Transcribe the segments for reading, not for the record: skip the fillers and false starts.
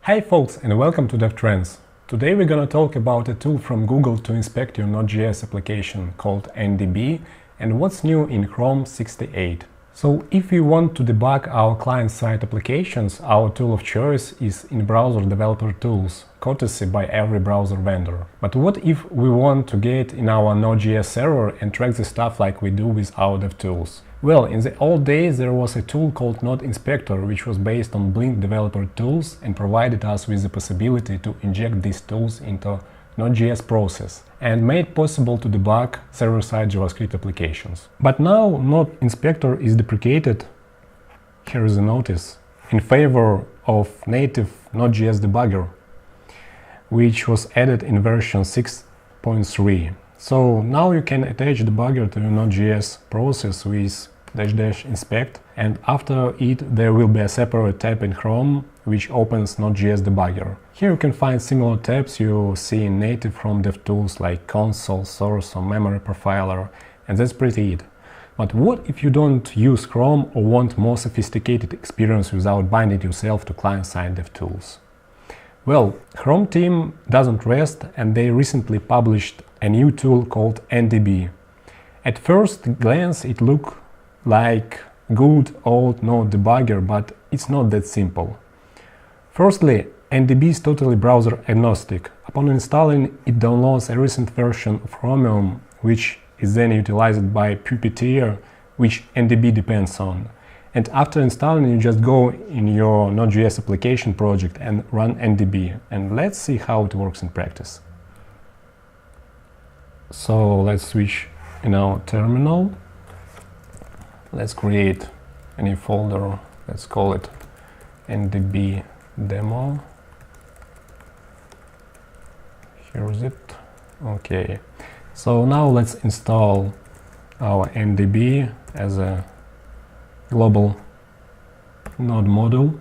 Hi folks, and welcome to DevTrends. Today we're gonna talk about a tool from Google to inspect your Node.js application called NDB and what's new in Chrome 68. So if we want to debug our client-side applications, our tool of choice is in-browser developer tools, courtesy by every browser vendor. But what if we want to get in our Node.js server and track the stuff like we do with our DevTools? Well, in the old days there was a tool called Node Inspector, which was based on Blink developer tools and provided us with the possibility to inject these tools into Node.js process and made possible to debug server-side JavaScript applications. But now Node Inspector is deprecated, here is a notice, in favor of native Node.js debugger, which was added in version 6.3. So now you can attach debugger to your Node.js process with --inspect, and after it there will be a separate tab in Chrome which opens Node.js debugger. Here you can find similar tabs you see in native Chrome DevTools like console, source or memory profiler, and that's pretty it. But what if you don't use Chrome or want more sophisticated experience without binding yourself to client-side DevTools? Well, Chrome team doesn't rest, and they recently published a new tool called NDB. At first glance it looked like good old Node debugger, but it's not that simple. Firstly, NDB is totally browser agnostic. Upon installing, it downloads a recent version of Chromium, which is then utilized by Puppeteer, which NDB depends on. And after installing, you just go in your Node.js application project and run NDB. And let's see how it works in practice. So let's switch in our terminal. Let's create a new folder. Let's call it NDB demo. Here is it. Okay. So now let's install our NDB as a global node module.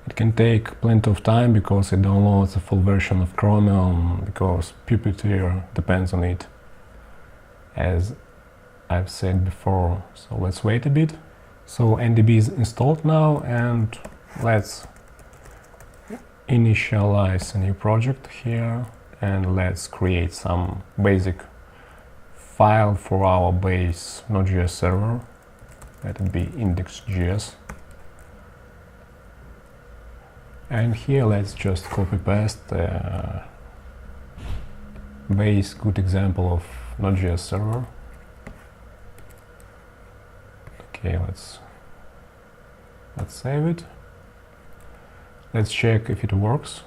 It can take plenty of time because it downloads a full version of Chromium, because Puppeteer depends on it, as I've said before. So let's wait a bit. So NDB is installed now, and let's initialize a new project here, and let's create some basic file for our base Node.js server. Let it be index.js. And here let's just copy paste the base good example of Node.js server. Okay, let's save it. Let's check if it works.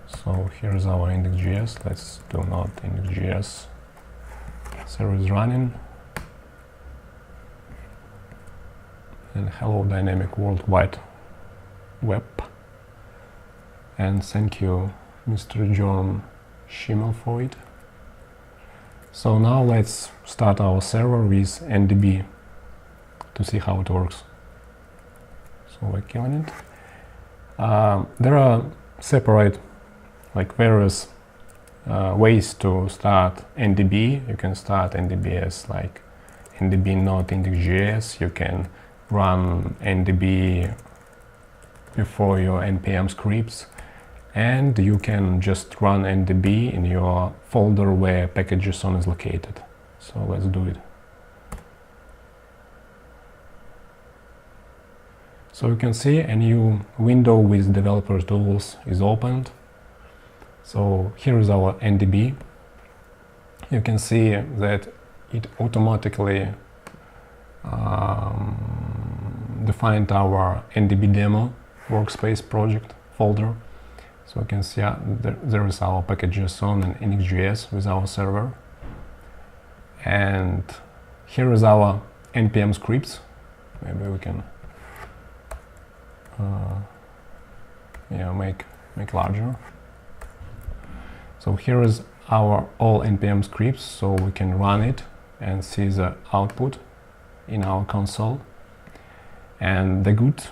So here's our index.js. Let's do node index.js. Server is running. And hello dynamic World Wide Web. And thank you Mr. John Schimmel for it. So now let's start our server with NDB to see how it works. So we're killing it. There are separate, various ways to start NDB. You can start NDB as NDB node index.js. You can run NDB before your npm scripts, and you can just run NDB in your folder where package.json is located. So let's do it. So you can see a new window with developer tools is opened. So here is our NDB. You can see that it automatically defined our NDB demo workspace project folder. So you can see there is our package.json and index.js with our server. And here is our npm scripts. Maybe we can make larger. So here is our all npm scripts, so we can run it and see the output in our console. And the good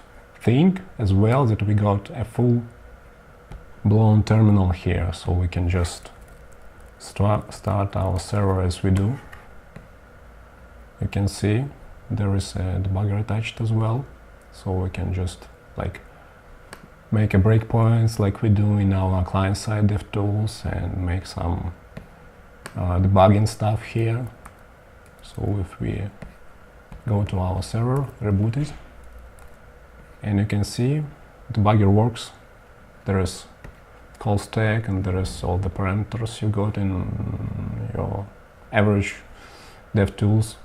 thing as well that we got a full blown terminal here, so we can just start our server as we do. You can see there is a debugger attached as well, so we can just like make a breakpoints like we do in our client-side DevTools and make some debugging stuff here. So if we go to our server, reboot it, and you can see debugger works. There is call stack and there is all the parameters you got in your average DevTools.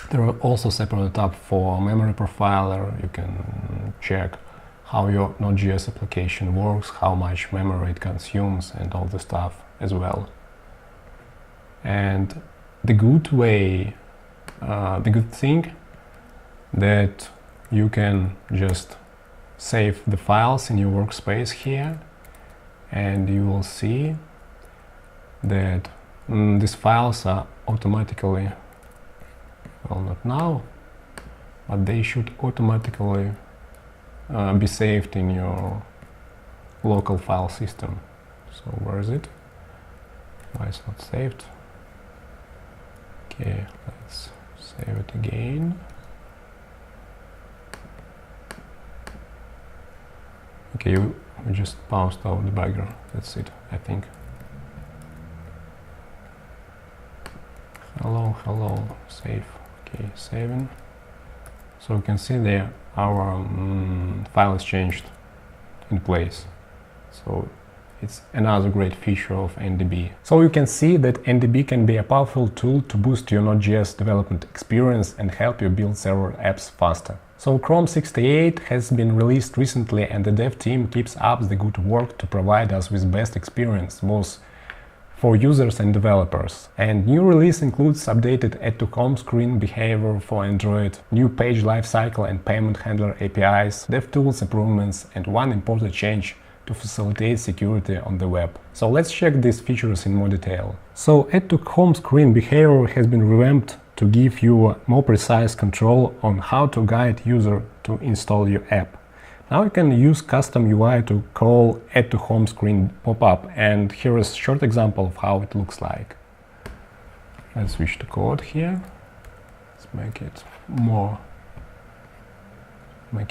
There are also separate tab for memory profiler. You can check how your Node.js application works, how much memory it consumes, and all the stuff as well. And the good thing that you can just save the files in your workspace here, and you will see that these files are automatically, well, not now, but they should automatically be saved in your local file system. So where is it? Why it's not saved? Okay, let's save it again. Okay, we just paused our debugger. That's it, I think. Hello, save. Okay, saving. So you can see there our file is changed in place. So it's another great feature of NDB. So you can see that NDB can be a powerful tool to boost your Node.js development experience and help you build several apps faster. So Chrome 68 has been released recently, and the dev team keeps up the good work to provide us with best experience, both for users and developers. And new release includes updated add to home screen behavior for Android, new page lifecycle and payment handler APIs, DevTools improvements, and one important change to facilitate security on the web. So let's check these features in more detail. So add to home screen behavior has been revamped to give you more precise control on how to guide user to install your app. Now you can use custom UI to call add to home screen pop-up, and here is a short example of how it looks like. Let's switch to code here. Let's make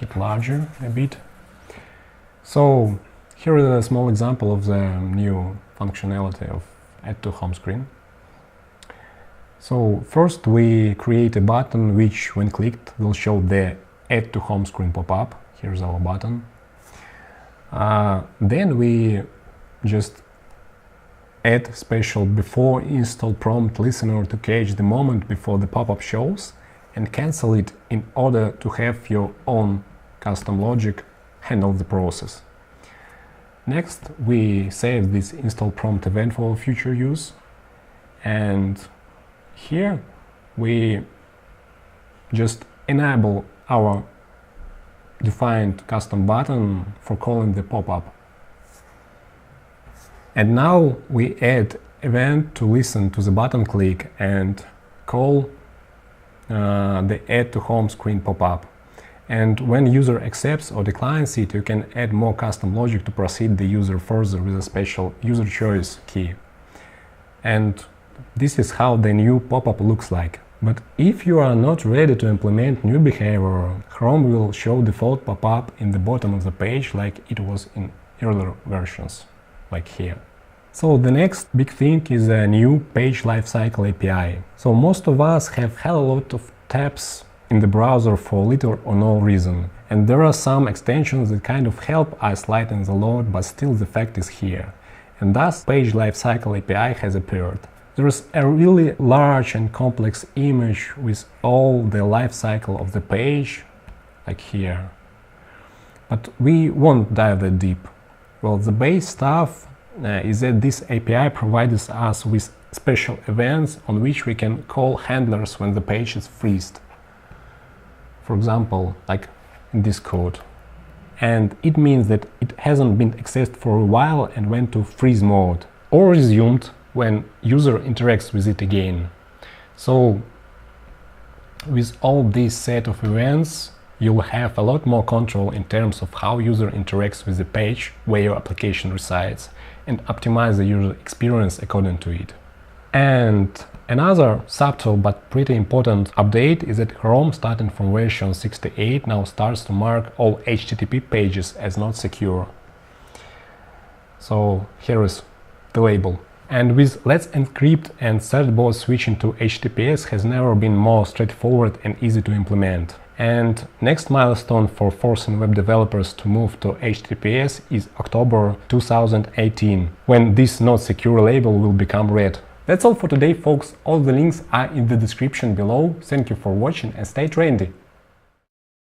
it larger a bit. So here is a small example of the new functionality of add to home screen. So first we create a button which, when clicked, will show the add to home screen pop-up. Here's our button. Then we just add special before install prompt listener to catch the moment before the pop-up shows and cancel it in order to have your own custom logic handle the process. Next, we save this install prompt event for future use, and here we just enable our defined custom button for calling the pop-up. And now we add event to listen to the button click and call the add to home screen pop-up. And when user accepts or declines it, you can add more custom logic to proceed the user further with a special user choice key. And this is how the new pop-up looks like. But if you are not ready to implement new behavior, Chrome will show default pop-up in the bottom of the page like it was in earlier versions, like here. So the next big thing is a new page lifecycle API. So most of us have had a lot of tabs in the browser for little or no reason. And there are some extensions that kind of help us lighten the load, but still the fact is here. And thus page lifecycle API has appeared. There is a really large and complex image with all the life cycle of the page, like here. But we won't dive that deep. Well, the base stuff is that this API provides us with special events on which we can call handlers when the page is freezed. For example, like in this code. And it means that it hasn't been accessed for a while and went to freeze mode, or resumed when user interacts with it again. So with all this set of events, you'll have a lot more control in terms of how user interacts with the page where your application resides, and optimize the user experience according to it. And another subtle but pretty important update is that Chrome, starting from version 68, now starts to mark all HTTP pages as not secure. So here is the label. And with Let's Encrypt and certbot switching to HTTPS has never been more straightforward and easy to implement. And next milestone for forcing web developers to move to HTTPS is October 2018, when this not secure label will become red. That's all for today, folks. All the links are in the description below. Thank you for watching and stay trendy.